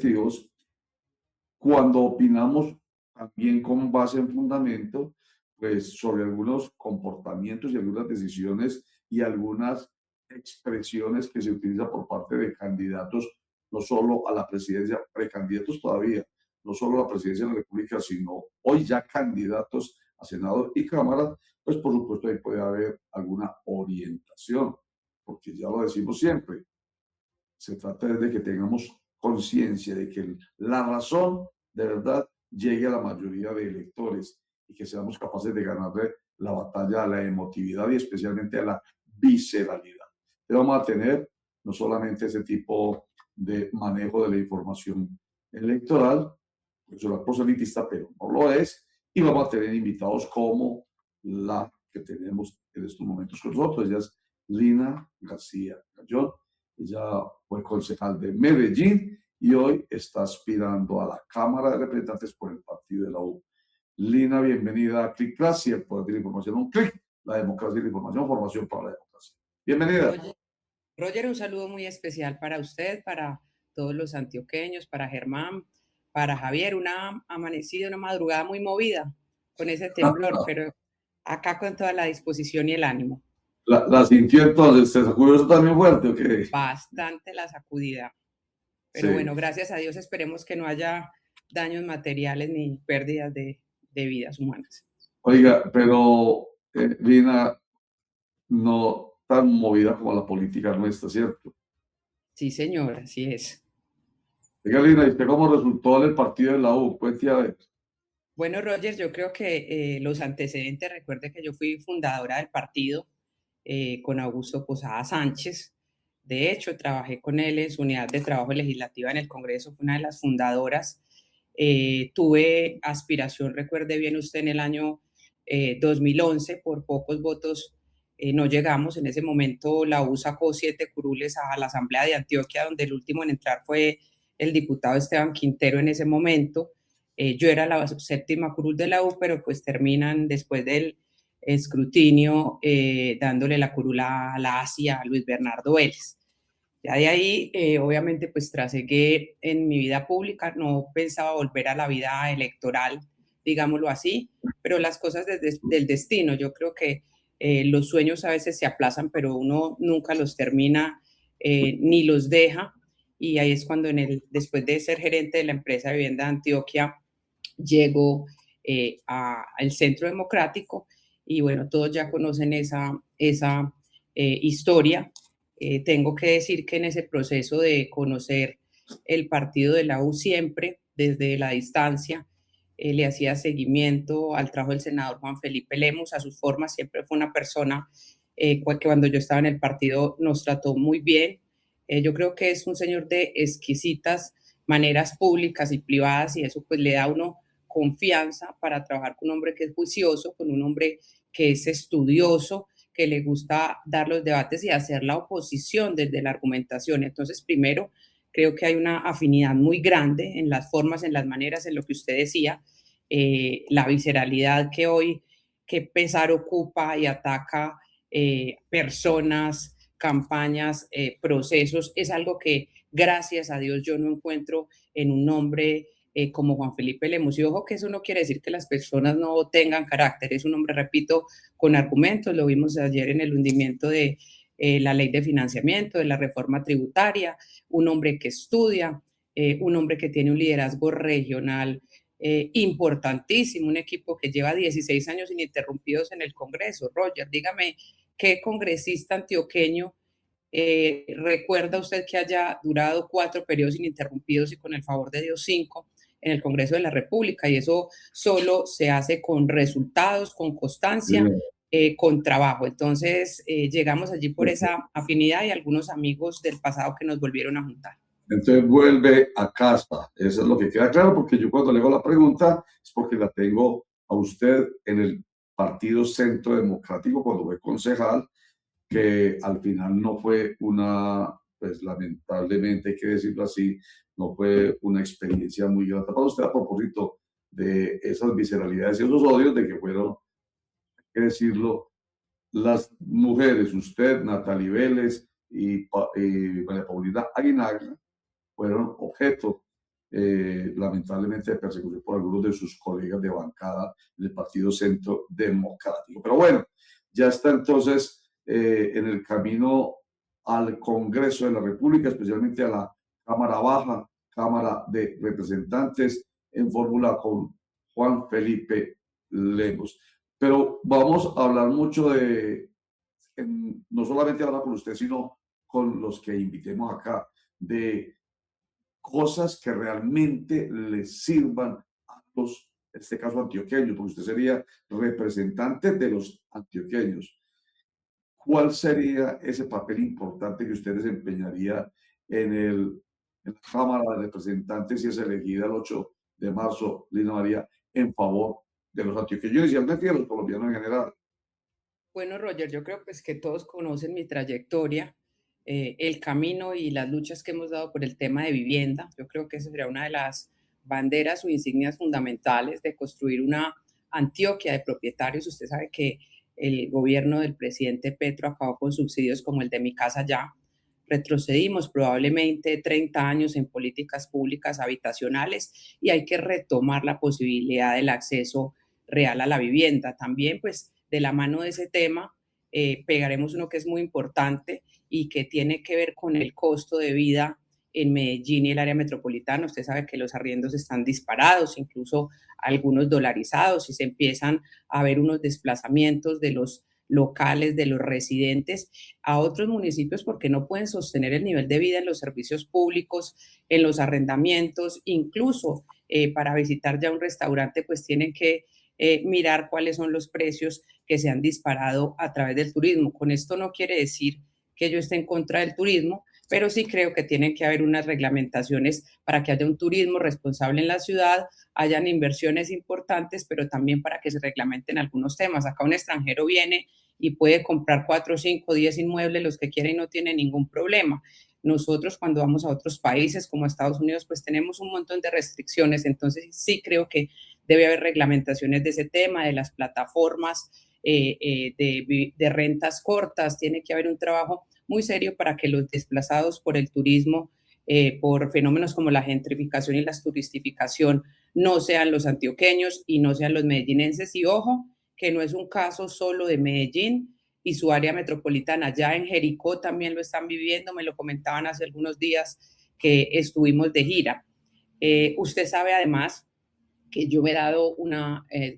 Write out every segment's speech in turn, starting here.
objetivos cuando opinamos también con base en fundamento, pues sobre algunos comportamientos y algunas decisiones y algunas expresiones que se utilizan por parte de candidatos, no solo a la presidencia, precandidatos todavía, no solo a la presidencia de la República, sino hoy ya candidatos a Senado y Cámara, pues por supuesto ahí puede haber alguna orientación, porque ya lo decimos siempre, se trata de que tengamos conciencia de que la razón de verdad llegue a la mayoría de electores y que seamos capaces de ganarle la batalla a la emotividad y especialmente a la visceralidad. Pero vamos a tener no solamente ese tipo de manejo de la información electoral, personal proselitista, pero no lo es, y vamos a tener invitados como la que tenemos en estos momentos con nosotros. Ella es Lina García Gallón. Ella fue concejal de Medellín y hoy está aspirando a la Cámara de Representantes por el partido de la U. Lina, bienvenida a Clickracia, el poder de la información, un clic, la democracia y la información, formación para la democracia. Bienvenida. Roger, un saludo muy especial para usted, para todos los antioqueños, para Germán, para Javier. Una amanecida, una madrugada muy movida con ese temblor, pero acá con toda la disposición y el ánimo. ¿La sintió entonces? ¿Se sacudió eso también fuerte o qué? Bastante la sacudida. Pero Sí. bueno, gracias a Dios esperemos que no haya daños materiales ni pérdidas de vidas humanas. Oiga, pero Lina, no tan movida como la política nuestra, ¿cierto? Sí, señor, así es. Oiga, Lina, ¿y usted cómo resultó en el partido de la U? Cuente a ver. Bueno, Roger, yo creo que los antecedentes, recuerde que yo fui fundadora del partido con Augusto Posada Sánchez. De hecho, trabajé con él en su unidad de trabajo legislativa en el Congreso, fue una de las fundadoras. Tuve aspiración, recuerde bien usted, en el año 2011, por pocos votos no llegamos. En ese momento la U sacó 7 curules a la Asamblea de Antioquia, donde el último en entrar fue el diputado Esteban Quintero en ese momento. Yo era la 7ª curul de la U, pero pues terminan después del escrutinio dándole la curula a la ASI a Luis Bernardo Vélez. Ya de ahí, obviamente, pues trasegué en mi vida pública, no pensaba volver a la vida electoral, digámoslo así, pero las cosas del destino, yo creo que los sueños a veces se aplazan, pero uno nunca los termina ni los deja, y ahí es cuando después de ser gerente de la empresa de vivienda de Antioquia, llego al Centro Democrático y bueno, todos ya conocen esa historia. Tengo que decir que en ese proceso de conocer el partido de la U siempre desde la distancia, le hacía seguimiento al trabajo del senador Juan Felipe Lemos, a sus formas, siempre fue una persona que cuando yo estaba en el partido nos trató muy bien. Yo creo que es un señor de exquisitas maneras públicas y privadas y eso pues le da a uno confianza para trabajar con un hombre que es juicioso, con un hombre que es estudioso, que le gusta dar los debates y hacer la oposición desde la argumentación. Entonces, primero, creo que hay una afinidad muy grande en las formas, en las maneras, en lo que usted decía, la visceralidad que hoy, que pesar ocupa y ataca personas, campañas, procesos, es algo que gracias a Dios yo no encuentro en un hombre como Juan Felipe Lemos. Y ojo que eso no quiere decir que las personas no tengan carácter, es un hombre, repito, con argumentos, lo vimos ayer en el hundimiento de la ley de financiamiento, de la reforma tributaria, un hombre que estudia, un hombre que tiene un liderazgo regional importantísimo, un equipo que lleva 16 años ininterrumpidos en el Congreso. Roger, dígame, ¿qué congresista antioqueño recuerda usted que haya durado 4 periodos ininterrumpidos y con el favor de Dios 5 en el Congreso de la República? Y eso solo se hace con resultados, con constancia, con trabajo. Entonces, llegamos allí por esa afinidad y algunos amigos del pasado que nos volvieron a juntar. Entonces vuelve a casa. Eso es lo que queda claro, porque yo cuando le hago la pregunta es porque la tengo a usted en el Partido Centro Democrático cuando fue concejal, que al final no fue pues lamentablemente hay que decirlo así, no fue una experiencia muy grata para usted a propósito de esas visceralidades y esos odios de que fueron, hay que decirlo, las mujeres, usted, Natalie Vélez y María Paulina Aguinaga, fueron objeto lamentablemente de persecución por algunos de sus colegas de bancada del Partido Centro Democrático. Pero bueno, ya está entonces en el camino al Congreso de la República, especialmente a la Cámara Baja, Cámara de Representantes, en fórmula con Juan Felipe Lemos. Pero vamos a hablar mucho no solamente ahora con usted, sino con los que invitemos acá, de cosas que realmente les sirvan a los, en este caso, antioqueños, porque usted sería representante de los antioqueños. ¿Cuál sería ese papel importante que usted desempeñaría en la Cámara de Representantes si es elegida el 8 de marzo, Lina María, en favor de los antioqueños y inicialmente de los colombianos en general? Bueno, Roger, yo creo pues que todos conocen mi trayectoria, el camino y las luchas que hemos dado por el tema de vivienda. Yo creo que esa sería una de las banderas o insignias fundamentales de construir una Antioquia de propietarios. Usted sabe que el gobierno del presidente Petro acabó con subsidios como el de Mi Casa Ya. Retrocedimos probablemente 30 años en políticas públicas habitacionales y hay que retomar la posibilidad del acceso real a la vivienda. También, pues, de la mano de ese tema, pegaremos uno que es muy importante y que tiene que ver con el costo de vida en Medellín y el área metropolitana. Usted sabe que los arriendos están disparados, incluso algunos dolarizados, y se empiezan a ver unos desplazamientos de los locales, de los residentes a otros municipios porque no pueden sostener el nivel de vida en los servicios públicos, en los arrendamientos, incluso para visitar ya un restaurante, pues tienen que mirar cuáles son los precios que se han disparado a través del turismo. Con esto no quiere decir que yo esté en contra del turismo, pero sí creo que tienen que haber unas reglamentaciones para que haya un turismo responsable en la ciudad, hayan inversiones importantes, pero también para que se reglamenten algunos temas. Acá un extranjero viene y puede comprar 4, 5, 10 inmuebles, los que quiera y no tiene ningún problema. Nosotros cuando vamos a otros países como Estados Unidos, pues tenemos un montón de restricciones, entonces sí creo que debe haber reglamentaciones de ese tema, de las plataformas de rentas cortas, tiene que haber un trabajo muy serio para que los desplazados por el turismo, por fenómenos como la gentrificación y la turistificación, no sean los antioqueños y no sean los medellinenses. Y ojo, que no es un caso solo de Medellín y su área metropolitana. Ya en Jericó también lo están viviendo, me lo comentaban hace algunos días que estuvimos de gira. Usted sabe además que yo me he dado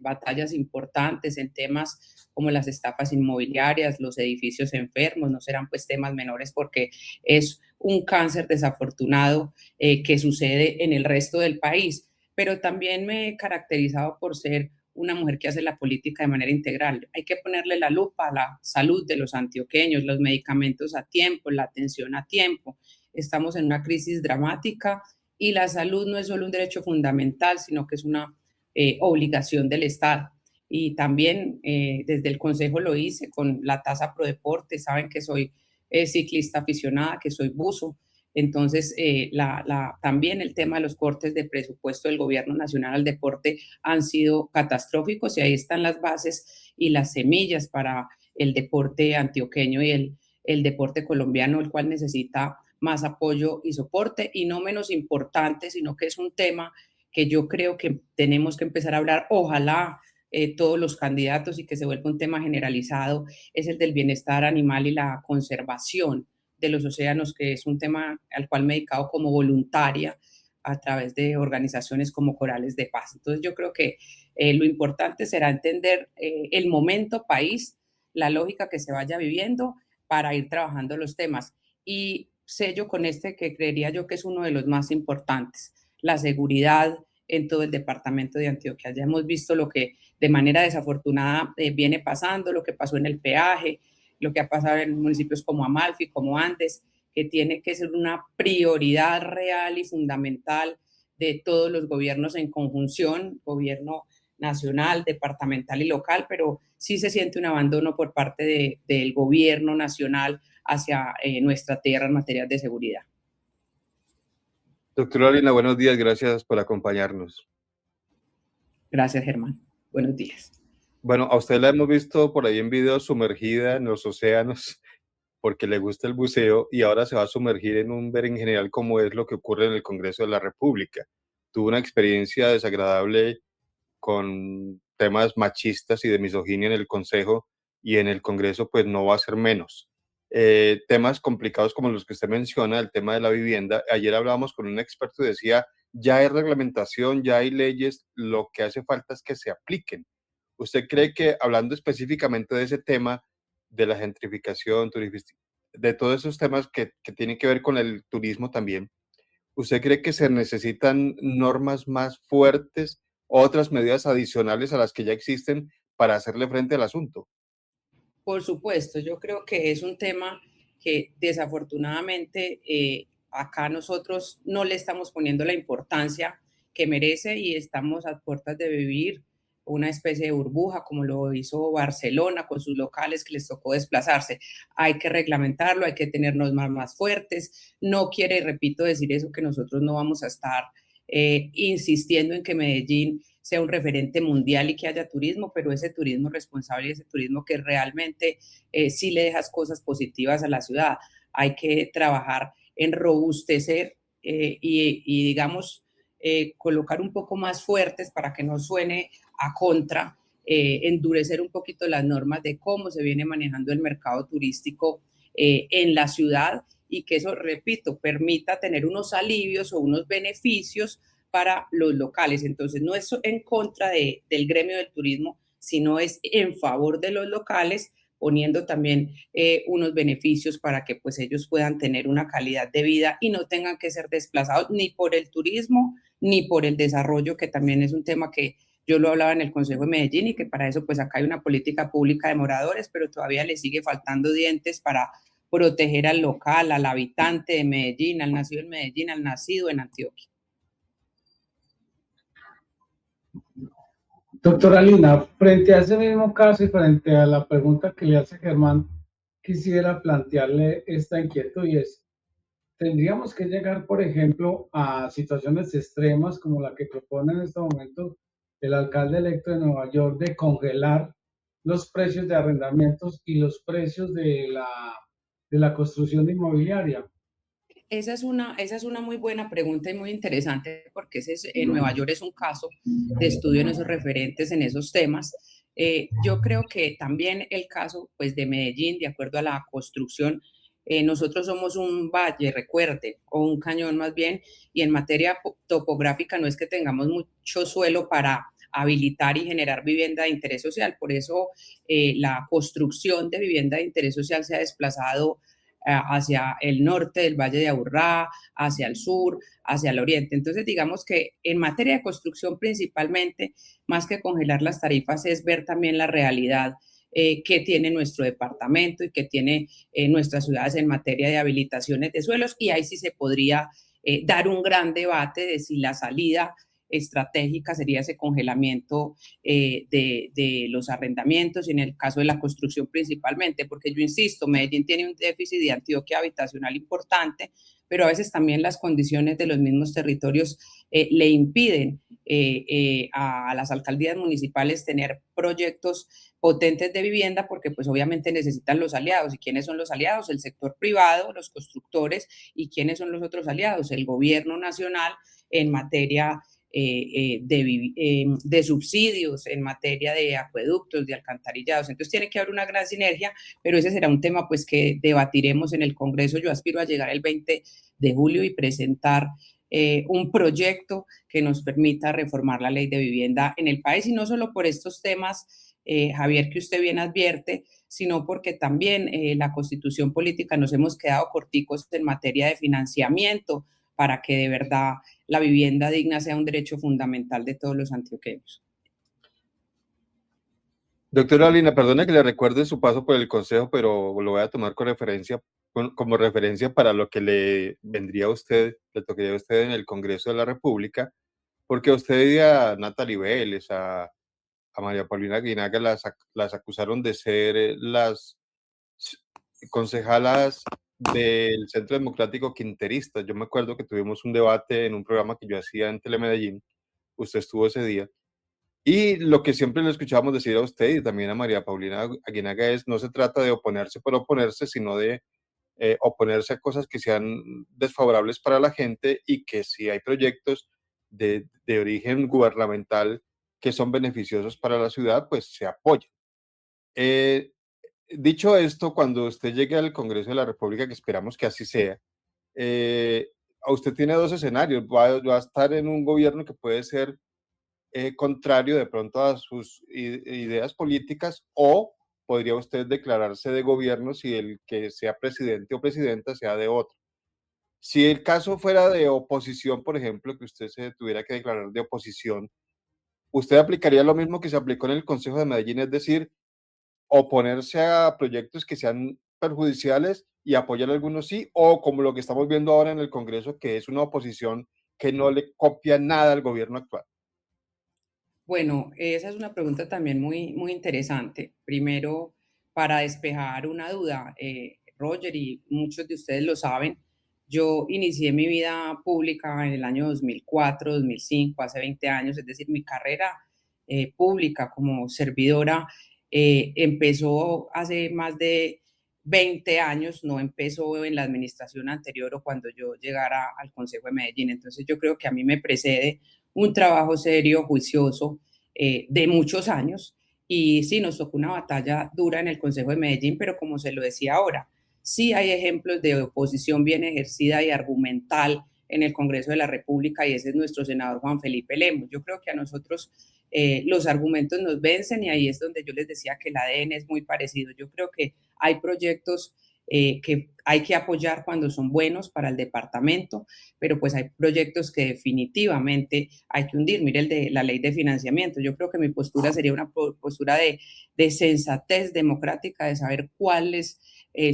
batallas importantes en temas como las estafas inmobiliarias, los edificios enfermos, no serán pues temas menores porque es un cáncer desafortunado que sucede en el resto del país, pero también me he caracterizado por ser una mujer que hace la política de manera integral. Hay que ponerle la lupa a la salud de los antioqueños, los medicamentos a tiempo, la atención a tiempo. Estamos en una crisis dramática y la salud no es solo un derecho fundamental, sino que es una obligación del Estado. Y también desde el Consejo lo hice con la tasa pro deporte, saben que soy ciclista aficionada, que soy buzo. Entonces, también el tema de los cortes de presupuesto del Gobierno Nacional al deporte han sido catastróficos y ahí están las bases y las semillas para el deporte antioqueño y el deporte colombiano, el cual necesita más apoyo y soporte. Y no menos importante, sino que es un tema que yo creo que tenemos que empezar a hablar, ojalá todos los candidatos y que se vuelva un tema generalizado, es el del bienestar animal y la conservación de los océanos, que es un tema al cual me he dedicado como voluntaria a través de organizaciones como Corales de Paz. Entonces yo creo que lo importante será entender el momento país, la lógica que se vaya viviendo para ir trabajando los temas. Y sello con este que creería yo que es uno de los más importantes, la seguridad en todo el departamento de Antioquia. Ya hemos visto lo que de manera desafortunada viene pasando, lo que pasó en el peaje, lo que ha pasado en municipios como Amalfi, como Andes, que tiene que ser una prioridad real y fundamental de todos los gobiernos en conjunción, gobierno nacional, departamental y local, pero sí se siente un abandono por parte del gobierno nacional hacia nuestra tierra en materia de seguridad. Doctora Lina, buenos días, gracias por acompañarnos. Gracias, Germán. Buenos días. Bueno, a usted la hemos visto por ahí en videos sumergida en los océanos porque le gusta el buceo y ahora se va a sumergir en un ver en general cómo es lo que ocurre en el Congreso de la República. tuvo una experiencia desagradable con temas machistas y de misoginia en el Consejo, y en el Congreso pues no va a ser menos. Temas complicados como los que usted menciona, el tema de la vivienda. Ayer hablábamos con un experto y decía, ya hay reglamentación, ya hay leyes, lo que hace falta es que se apliquen. ¿Usted cree que, hablando específicamente de ese tema, de la gentrificación, de todos esos temas que tienen que ver con el turismo también, usted cree que se necesitan normas más fuertes, otras medidas adicionales a las que ya existen para hacerle frente al asunto? Por supuesto, yo creo que es un tema que desafortunadamente acá nosotros no le estamos poniendo la importancia que merece y estamos a puertas de vivir una especie de burbuja como lo hizo Barcelona con sus locales que les tocó desplazarse. Hay que reglamentarlo, hay que tener normas más fuertes. No quiere, repito, decir eso que nosotros no vamos a estar insistiendo en que Medellín sea un referente mundial y que haya turismo, pero ese turismo responsable y ese turismo que realmente sí le dejas cosas positivas a la ciudad. Hay que trabajar en robustecer digamos, colocar un poco más fuertes para que no suene a contra, endurecer un poquito las normas de cómo se viene manejando el mercado turístico en la ciudad y que eso, repito, permita tener unos alivios o unos beneficios para los locales. Entonces, no es en contra del gremio del turismo, sino es en favor de los locales, poniendo también unos beneficios para que pues ellos puedan tener una calidad de vida y no tengan que ser desplazados ni por el turismo ni por el desarrollo, que también es un tema que yo lo hablaba en el Consejo de Medellín y que para eso pues acá hay una política pública de moradores, pero todavía le sigue faltando dientes para proteger al local, al habitante de Medellín, al nacido en Medellín, al nacido en Antioquia. Doctora Lina, frente a ese mismo caso y frente a la pregunta que le hace Germán, quisiera plantearle esta inquietud y es, ¿tendríamos que llegar, por ejemplo, a situaciones extremas como la que propone en este momento el alcalde electo de Nueva York de congelar los precios de arrendamientos y los precios de la construcción inmobiliaria? Esa es una muy buena pregunta y muy interesante porque en Nueva York es un caso de estudio en esos referentes, en esos temas. Yo creo que también el caso pues, de Medellín, de acuerdo a la construcción, nosotros somos un valle, recuerde, o un cañón más bien, y en materia topográfica no es que tengamos mucho suelo para habilitar y generar vivienda de interés social. Por eso la construcción de vivienda de interés social se ha desplazado hacia el norte del Valle de Aburrá, hacia el sur, hacia el oriente. Entonces, digamos que en materia de construcción principalmente, más que congelar las tarifas, es ver también la realidad que tiene nuestro departamento y que tiene nuestras ciudades en materia de habilitaciones de suelos y ahí sí se podría dar un gran debate de si la salida estratégica sería ese congelamiento de los arrendamientos y en el caso de la construcción principalmente, porque yo insisto, Medellín tiene un déficit de Antioquia habitacional importante, pero a veces también las condiciones de los mismos territorios le impiden a las alcaldías municipales tener proyectos potentes de vivienda porque pues obviamente necesitan los aliados. ¿Y quiénes son los aliados? El sector privado, los constructores. ¿Y quiénes son los otros aliados? El gobierno nacional en materia de subsidios, en materia de acueductos, de alcantarillados. Entonces tiene que haber una gran sinergia, pero ese será un tema pues que debatiremos en el Congreso. Yo aspiro a llegar el 20 de julio y presentar un proyecto que nos permita reformar la ley de vivienda en el país y no solo por estos temas, Javier, que usted bien advierte, sino porque también la constitución política nos hemos quedado corticos en materia de financiamiento para que de verdad la vivienda digna sea un derecho fundamental de todos los antioqueños. Doctora Lina, perdone que le recuerde su paso por el Consejo, pero lo voy a tomar como referencia para lo que le vendría a usted, le tocaría a usted en el Congreso de la República, porque a usted y a Natalie Vélez, a María Paulina Guinaga las acusaron de ser las concejalas del Centro Democrático Quinterista. Yo me acuerdo que tuvimos un debate en un programa que yo hacía en Telemedellín, usted estuvo ese día, y lo que siempre le escuchábamos decir a usted y también a María Paulina Aguinaga es, no se trata de oponerse por oponerse, sino de oponerse a cosas que sean desfavorables para la gente y que si hay proyectos de origen gubernamental que son beneficiosos para la ciudad, pues se apoyen. Dicho esto, cuando usted llegue al Congreso de la República, que esperamos que así sea, usted tiene dos escenarios. Va a estar en un gobierno que puede ser contrario de pronto a sus ideas políticas, o podría usted declararse de gobierno si el que sea presidente o presidenta sea de otro. Si el caso fuera de oposición, por ejemplo, que usted se tuviera que declarar de oposición, ¿usted aplicaría lo mismo que se aplicó en el Consejo de Medellín, es decir, oponerse a proyectos que sean perjudiciales y apoyar algunos sí, o como lo que estamos viendo ahora en el Congreso, que es una oposición que no le copia nada al gobierno actual? Bueno, esa es una pregunta también muy interesante. Primero, para despejar una duda, Roger, y muchos de ustedes lo saben, yo inicié mi vida pública en el año 2004, 2005, hace 20 años, es decir, mi carrera pública como servidora empezó hace más de 20 años, no empezó en la administración anterior o cuando yo llegara al Consejo de Medellín. Entonces yo creo que a mí me precede un trabajo serio, juicioso, de muchos años. Y sí, nos tocó una batalla dura en el Consejo de Medellín, pero como se lo decía ahora, sí hay ejemplos de oposición bien ejercida y argumental en el Congreso de la República, y ese es nuestro senador Juan Felipe Lemos. Yo creo que a nosotros los argumentos nos vencen, y ahí es donde yo les decía que el ADN es muy parecido. Yo creo que hay proyectos que hay que apoyar cuando son buenos para el departamento, pero pues hay proyectos que definitivamente hay que hundir. Mire el de la ley de financiamiento. Yo creo que mi postura sería una postura de sensatez democrática, de saber cuáles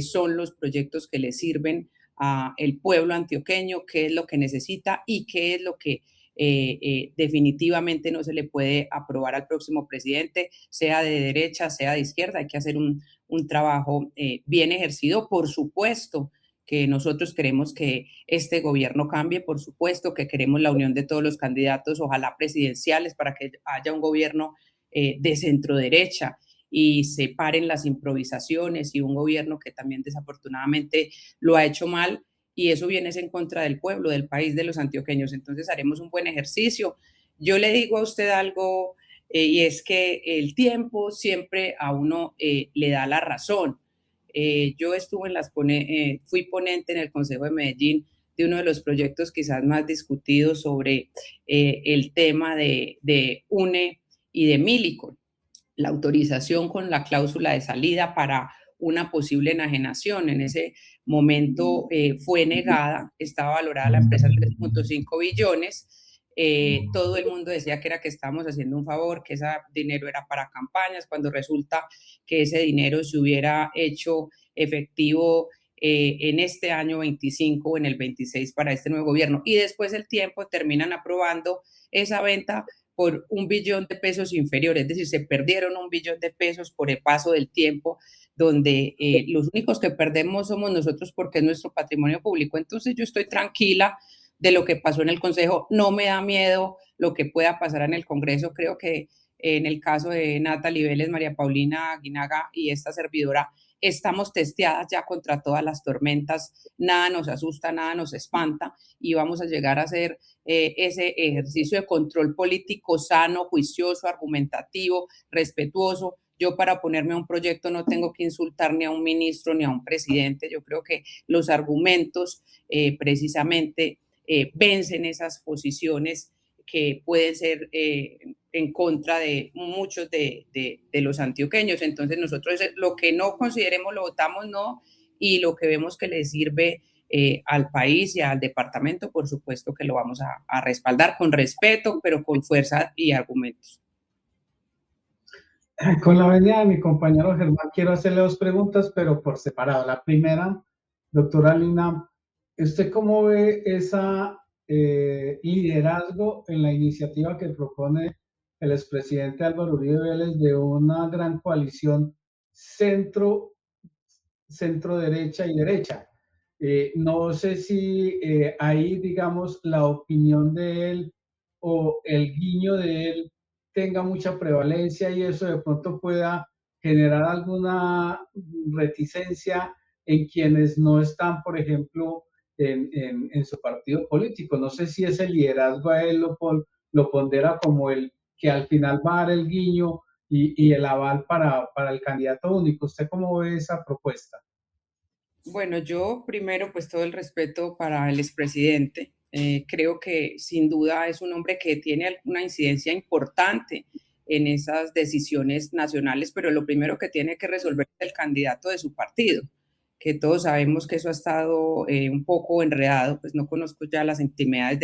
son los proyectos que le sirven a el pueblo antioqueño, qué es lo que necesita y qué es lo que definitivamente no se le puede aprobar al próximo presidente, sea de derecha, sea de izquierda. Hay que hacer un trabajo bien ejercido. Por supuesto que nosotros queremos que este gobierno cambie, por supuesto que queremos la unión de todos los candidatos, ojalá presidenciales, para que haya un gobierno de centro derecha y se paren las improvisaciones, y un gobierno que también desafortunadamente lo ha hecho mal, y eso viene en contra del pueblo, del país, de los antioqueños. Entonces haremos un buen ejercicio. Yo le digo a usted algo, y es que el tiempo siempre a uno le da la razón. Yo estuve fui ponente en el Consejo de Medellín de uno de los proyectos quizás más discutidos sobre el tema de UNE y de Millicom, la autorización con la cláusula de salida para una posible enajenación. En ese momento fue negada, estaba valorada la empresa en 3.5 billones. Todo el mundo decía que era que estábamos haciendo un favor, que ese dinero era para campañas, cuando resulta que ese dinero se hubiera hecho efectivo en este año 25 o en el 26 para este nuevo gobierno. Y después del tiempo terminan aprobando esa venta por 1 billón de pesos inferior, es decir, se perdieron 1 billón de pesos por el paso del tiempo, donde los únicos que perdemos somos nosotros porque es nuestro patrimonio público. Entonces yo estoy tranquila de lo que pasó en el Consejo, no me da miedo lo que pueda pasar en el Congreso. Creo que en el caso de Natalie Vélez, María Paulina Aguinaga y esta servidora, estamos testeadas ya contra todas las tormentas, nada nos asusta, nada nos espanta, y vamos a llegar a hacer ese ejercicio de control político sano, juicioso, argumentativo, respetuoso. Yo, para oponerme a un proyecto, no tengo que insultar ni a un ministro ni a un presidente. Yo creo que los argumentos precisamente vencen esas posiciones que pueden ser en contra de muchos de los antioqueños. Entonces nosotros lo que no consideremos lo votamos no, y lo que vemos que le sirve al país y al departamento, por supuesto que lo vamos a respaldar con respeto, pero con fuerza y argumentos. Con la venida de mi compañero Germán, quiero hacerle dos preguntas, pero por separado. La primera, doctora Lina, ¿usted cómo ve esa liderazgo en la iniciativa que propone el expresidente Álvaro Uribe Vélez de una gran coalición centro derecha y derecha? No sé si ahí, digamos, la opinión de él o el guiño de él tenga mucha prevalencia, y eso de pronto pueda generar alguna reticencia en quienes no están, por ejemplo, en su partido político. No sé si ese liderazgo a él lo pondera como el que al final va a dar el guiño y el aval para el candidato único. ¿Usted cómo ve esa propuesta? Bueno, yo primero, pues todo el respeto para el expresidente. Creo que sin duda es un hombre que tiene una incidencia importante en esas decisiones nacionales, pero lo primero que tiene que resolver es el candidato de su partido, que todos sabemos que eso ha estado un poco enredado, pues no conozco ya las intimidades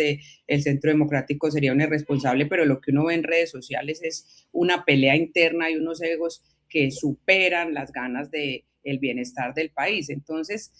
del Centro Democrático, sería un irresponsable, pero lo que uno ve en redes sociales es una pelea interna y unos egos que superan las ganas de el bienestar del país. Entonces,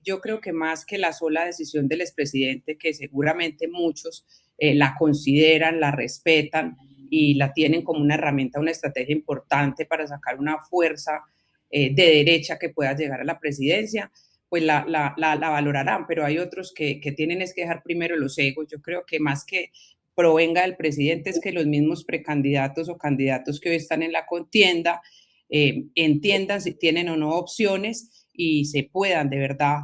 yo creo que más que la sola decisión del expresidente, que seguramente muchos la consideran, la respetan y la tienen como una herramienta, una estrategia importante para sacar una fuerza de derecha que pueda llegar a la presidencia, pues la valorarán, pero hay otros que tienen es que dejar primero los egos. Yo creo que más que provenga del presidente es que los mismos precandidatos o candidatos que hoy están en la contienda entiendan si tienen o no opciones y se puedan de verdad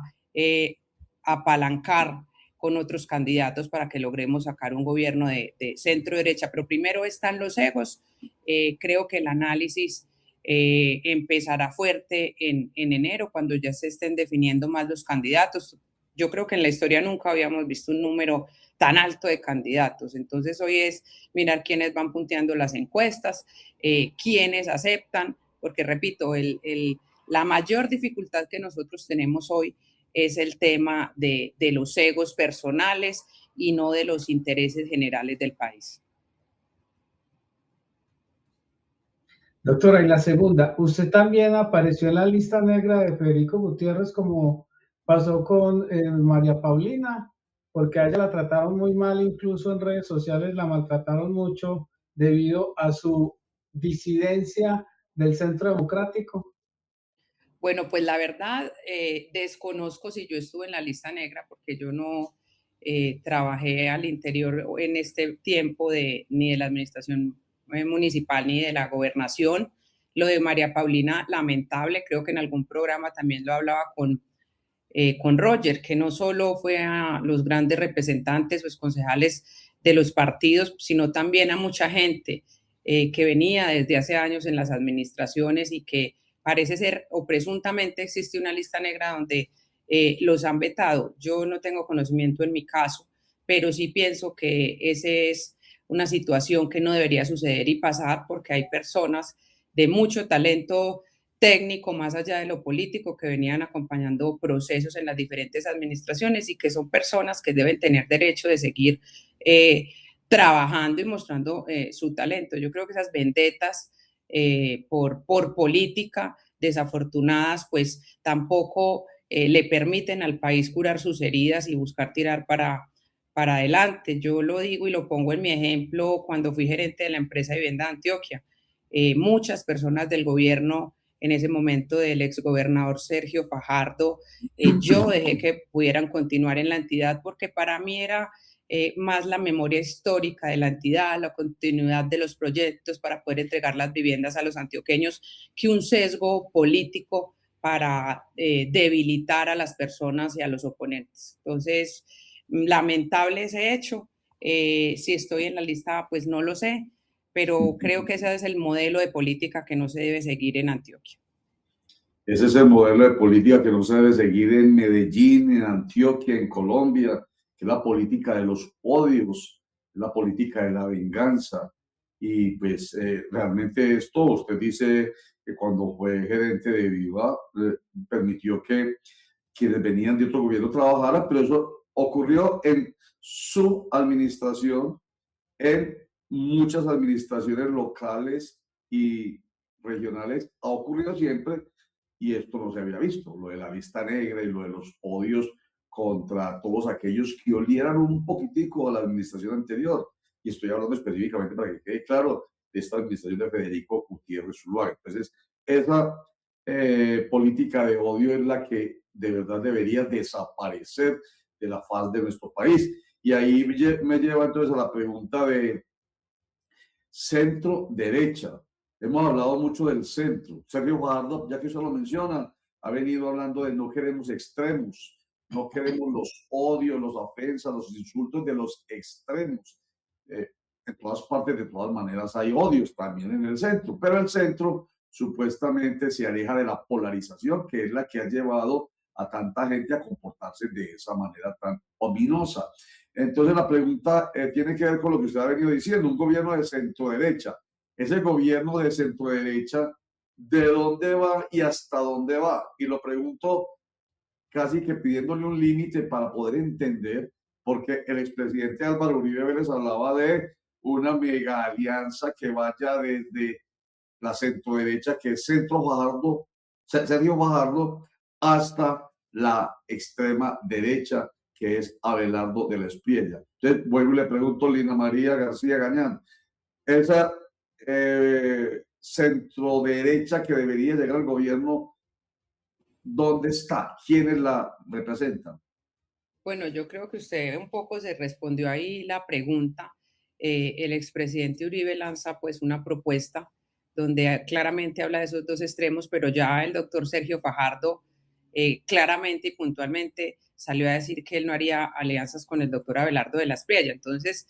apalancar con otros candidatos para que logremos sacar un gobierno de centro-derecha. Pero primero están los egos. Creo que el análisis empezará fuerte en enero, cuando ya se estén definiendo más los candidatos. Yo creo que en la historia nunca habíamos visto un número tan alto de candidatos. Entonces hoy es mirar quiénes van punteando las encuestas, quiénes aceptan, porque repito, la mayor dificultad que nosotros tenemos hoy es el tema de los egos personales y no de los intereses generales del país. Doctora, y la segunda, usted también apareció en la lista negra de Federico Gutiérrez como pasó con María Paulina, porque a ella la trataron muy mal, incluso en redes sociales la maltrataron mucho debido a su disidencia del Centro Democrático. Bueno, pues la verdad, desconozco si yo estuve en la lista negra, porque yo no trabajé al interior en este tiempo ni de la administración municipal ni de la gobernación. Lo de María Paulina, lamentable, creo que en algún programa también lo hablaba con Roger, que no solo fue a los grandes representantes o concejales de los partidos, sino también a mucha gente que venía desde hace años en las administraciones y que parece ser o presuntamente existe una lista negra donde los han vetado. Yo no tengo conocimiento en mi caso, pero sí pienso que esa es una situación que no debería suceder y pasar, porque hay personas de mucho talento técnico, más allá de lo político, que venían acompañando procesos en las diferentes administraciones y que son personas que deben tener derecho de seguir trabajando y mostrando su talento. Yo creo que esas vendetas por política desafortunadas, pues tampoco le permiten al país curar sus heridas y buscar tirar para adelante. Yo lo digo y lo pongo en mi ejemplo cuando fui gerente de la empresa de vivienda de Antioquia. Muchas personas del gobierno en ese momento del exgobernador Sergio Fajardo, yo dejé que pudieran continuar en la entidad porque para mí era más la memoria histórica de la entidad, la continuidad de los proyectos para poder entregar las viviendas a los antioqueños, que un sesgo político para debilitar a las personas y a los oponentes. Entonces, lamentable ese hecho. Si estoy en la lista, pues no lo sé, pero creo que ese es el modelo de política que no se debe seguir en Antioquia. Ese es el modelo de política que no se debe seguir en Medellín, en Antioquia, en Colombia, que es la política de los odios, la política de la venganza. Y pues realmente esto, usted dice que cuando fue gerente de Viva, permitió que quienes venían de otro gobierno trabajaran, pero eso ocurrió en su administración, en muchas administraciones locales y regionales, ha ocurrido siempre y esto no se había visto, lo de la lista negra y lo de los odios contra todos aquellos que olieran un poquitico a la administración anterior. Y estoy hablando específicamente para que quede claro de esta administración de Federico Gutiérrez Zuluaga. Entonces, esa política de odio es la que de verdad debería desaparecer de la faz de nuestro país. Y ahí me lleva entonces a la pregunta de centro-derecha. Hemos hablado mucho del centro. Sergio Fajardo, ya que usted lo menciona, ha venido hablando de no queremos extremos. no queremos los odios, las ofensas, los insultos de los extremos. En todas partes, de todas maneras, hay odios también en el centro, pero el centro supuestamente se aleja de la polarización, que es la que ha llevado a tanta gente a comportarse de esa manera tan ominosa. Entonces la pregunta tiene que ver con lo que usted ha venido diciendo, un gobierno de centro derecha. Ese gobierno de centro derecha, ¿de dónde va y hasta dónde va? Y lo pregunto casi que pidiéndole un límite para poder entender, porque el expresidente Álvaro Uribe Vélez hablaba de una mega alianza que vaya desde la centro derecha, que es Sergio Fajardo, hasta la extrema derecha, que es Abelardo de la Espriella. Entonces, vuelvo y le pregunto, Lina María García Gañán, esa centro derecha que debería llegar al gobierno, ¿dónde está? ¿Quiénes la representan? Bueno, yo creo que usted un poco se respondió ahí la pregunta. El expresidente Uribe lanza pues una propuesta donde claramente habla de esos dos extremos, pero ya el doctor Sergio Fajardo claramente y puntualmente salió a decir que él no haría alianzas con el doctor Abelardo de la Espriella. Entonces,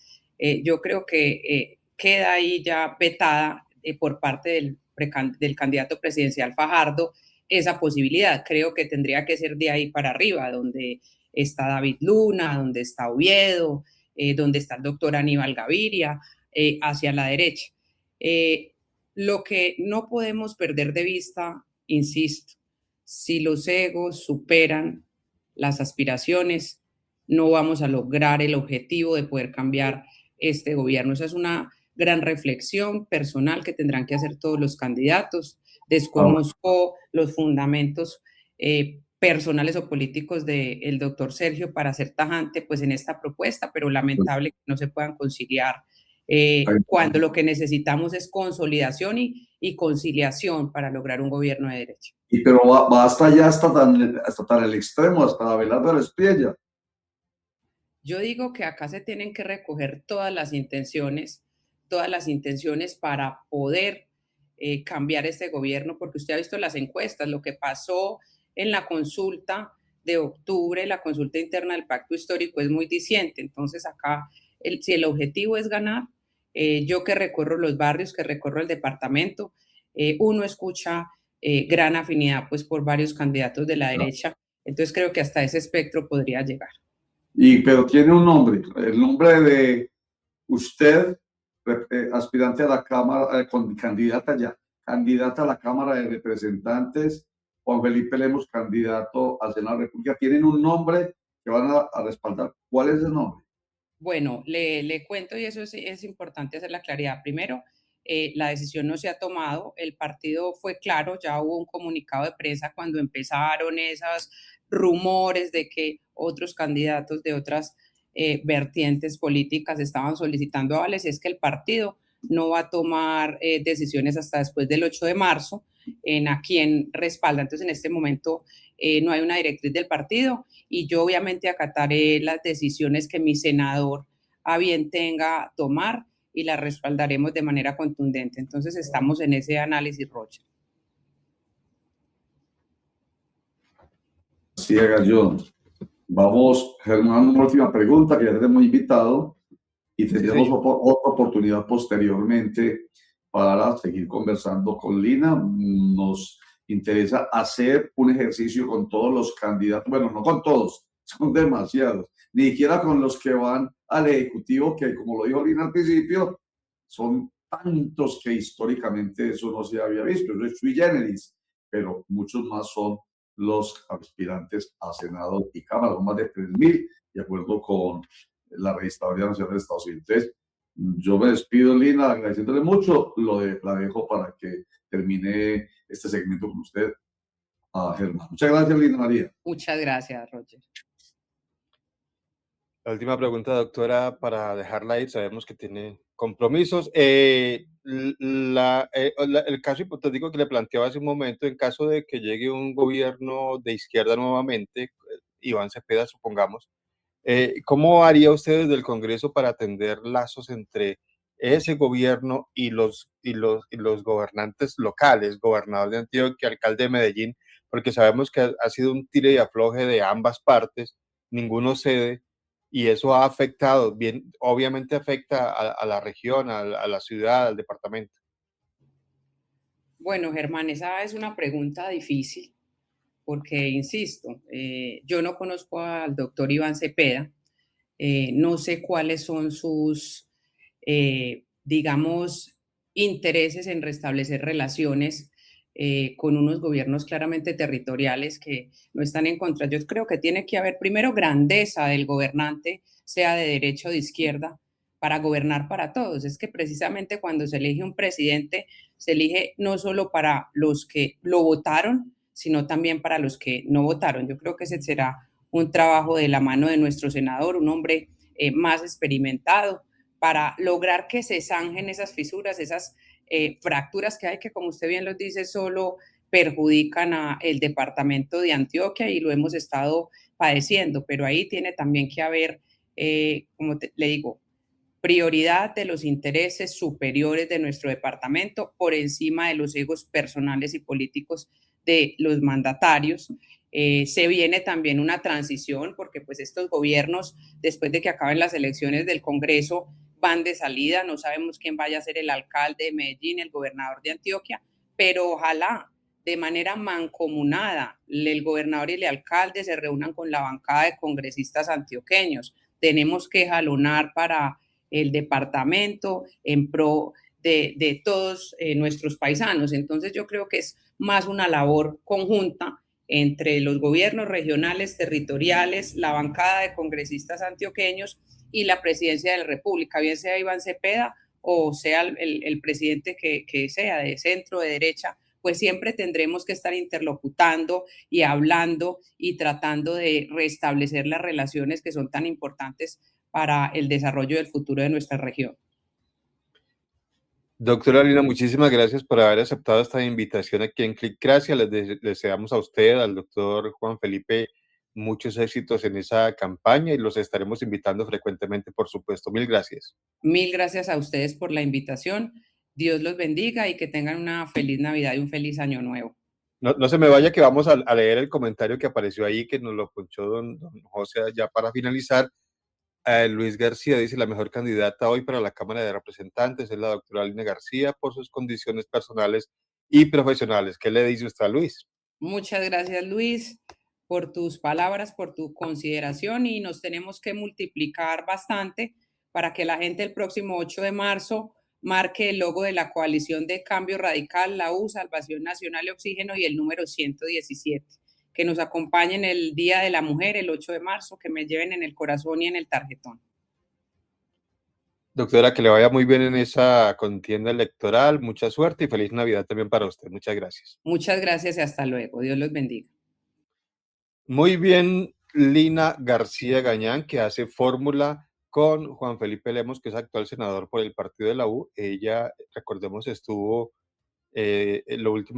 yo creo que queda ahí ya vetada por parte del candidato presidencial Fajardo esa posibilidad. Creo que tendría que ser de ahí para arriba, donde está David Luna, donde está Oviedo, donde está el doctor Aníbal Gaviria, hacia la derecha. Lo que no podemos perder de vista, insisto, si los egos superan las aspiraciones, no vamos a lograr el objetivo de poder cambiar este gobierno. Esa es una gran reflexión personal que tendrán que hacer todos los candidatos. Desconozco los fundamentos personales o políticos del doctor Sergio para ser tajante pues en esta propuesta, pero lamentable que no se puedan conciliar cuando lo que necesitamos es consolidación y conciliación para lograr un gobierno de derecha. Y pero va hasta allá, hasta tan el extremo, hasta Abelardo de la Espriella. Yo digo que acá se tienen que recoger todas las intenciones para poder cambiar este gobierno, porque usted ha visto las encuestas, lo que pasó en la consulta de octubre, la consulta interna del pacto histórico es muy diciente. Entonces acá, si el objetivo es ganar, yo que recorro los barrios, que recorro el departamento, uno escucha gran afinidad pues por varios candidatos de la derecha. Entonces creo que hasta ese espectro podría llegar. Pero tiene un nombre, el nombre de usted, aspirante a la Cámara, candidata a la Cámara de Representantes, Juan Felipe Lemos, candidato al Senado de la República, tienen un nombre que van a respaldar. ¿Cuál es el nombre? Bueno, le cuento y eso es importante hacer la claridad. Primero, la decisión no se ha tomado, el partido fue claro, ya hubo un comunicado de prensa cuando empezaron esos rumores de que otros candidatos de otras vertientes políticas estaban solicitando avales, es que el partido no va a tomar decisiones hasta después del 8 de marzo en a quién respalda. Entonces, en este momento no hay una directriz del partido y yo obviamente acataré las decisiones que mi senador a bien tenga tomar y las respaldaremos de manera contundente. Entonces estamos en ese análisis, Rocha. Sí, Gallón. Vamos, Germán, una última pregunta que ya tenemos invitado y tendremos otra oportunidad posteriormente para seguir conversando con Lina. Nos interesa hacer un ejercicio con todos los candidatos, bueno, no con todos, son demasiados, ni siquiera con los que van al Ejecutivo, que como lo dijo Lina al principio, son tantos que históricamente eso no se había visto, eso es sui generis, pero muchos más son los aspirantes a Senado y Cámara, son más de 3.000, de acuerdo con la Registraduría Nacional de Estados Unidos. Entonces, yo me despido, Lina, agradeciéndole mucho, la dejo para que termine este segmento con usted, a Germán. Muchas gracias, Lina María. Muchas gracias, Roger. La última pregunta, doctora, para dejarla ir, sabemos que tiene compromisos. El caso hipotético que le planteaba hace un momento, en caso de que llegue un gobierno de izquierda nuevamente, Iván Cepeda, supongamos, ¿cómo haría usted desde el Congreso para tender lazos entre ese gobierno y los gobernantes locales, gobernador de Antioquia, alcalde de Medellín? porque sabemos que ha sido un tire y afloje de ambas partes, ninguno cede, y eso ha afectado, bien, obviamente afecta a la región, a la ciudad, al departamento. Bueno, Germán, esa es una pregunta difícil porque, insisto, yo no conozco al doctor Iván Cepeda, no sé cuáles son sus, digamos, intereses en restablecer relaciones con unos gobiernos claramente territoriales que no están en contra. Yo creo que tiene que haber primero grandeza del gobernante, sea de derecha o de izquierda, para gobernar para todos. Es que precisamente cuando se elige un presidente, se elige no solo para los que lo votaron, sino también para los que no votaron. Yo creo que ese será un trabajo de la mano de nuestro senador, un hombre más experimentado, para lograr que se zanjen esas fisuras, esas fracturas que hay, que como usted bien lo dice, solo perjudican a el departamento de Antioquia y lo hemos estado padeciendo, pero ahí tiene también que haber, le digo, prioridad de los intereses superiores de nuestro departamento por encima de los egos personales y políticos de los mandatarios. Se viene también una transición porque pues estos gobiernos, después de que acaben las elecciones del Congreso, van de salida, no sabemos quién vaya a ser el alcalde de Medellín, el gobernador de Antioquia, pero ojalá de manera mancomunada el gobernador y el alcalde se reúnan con la bancada de congresistas antioqueños. Tenemos que jalonar para el departamento en pro de todos nuestros paisanos. Entonces yo creo que es más una labor conjunta entre los gobiernos regionales, territoriales, la bancada de congresistas antioqueños y la presidencia de la República, bien sea Iván Cepeda o sea el presidente que sea, de centro, de derecha, pues siempre tendremos que estar interlocutando y hablando y tratando de restablecer las relaciones que son tan importantes para el desarrollo del futuro de nuestra región. Doctora Lina, muchísimas gracias por haber aceptado esta invitación aquí en Clickracia. Les deseamos a usted, al doctor Juan Felipe, muchos éxitos en esa campaña y los estaremos invitando frecuentemente, por supuesto. Mil gracias. Mil gracias a ustedes por la invitación. Dios los bendiga y que tengan una feliz Navidad y un feliz Año Nuevo. No se me vaya que vamos a leer el comentario que apareció ahí, que nos lo ponchó don José ya para finalizar. Luis García dice: la mejor candidata hoy para la Cámara de Representantes es la doctora Lina García por sus condiciones personales y profesionales. ¿Qué le dice usted a Luis? Muchas gracias, Luis, por tus palabras, por tu consideración, y nos tenemos que multiplicar bastante para que la gente el próximo 8 de marzo marque el logo de la coalición de Cambio Radical, la U, Salvación Nacional y Oxígeno y el número 117. Que nos acompañen el Día de la Mujer, el 8 de marzo, que me lleven en el corazón y en el tarjetón. Doctora, que le vaya muy bien en esa contienda electoral, mucha suerte y feliz Navidad también para usted. Muchas gracias. Muchas gracias y hasta luego. Dios los bendiga. Muy bien, Lina García Gañán, que hace fórmula con Juan Felipe Lemos, que es actual senador por el partido de la U. Ella, recordemos, estuvo en lo último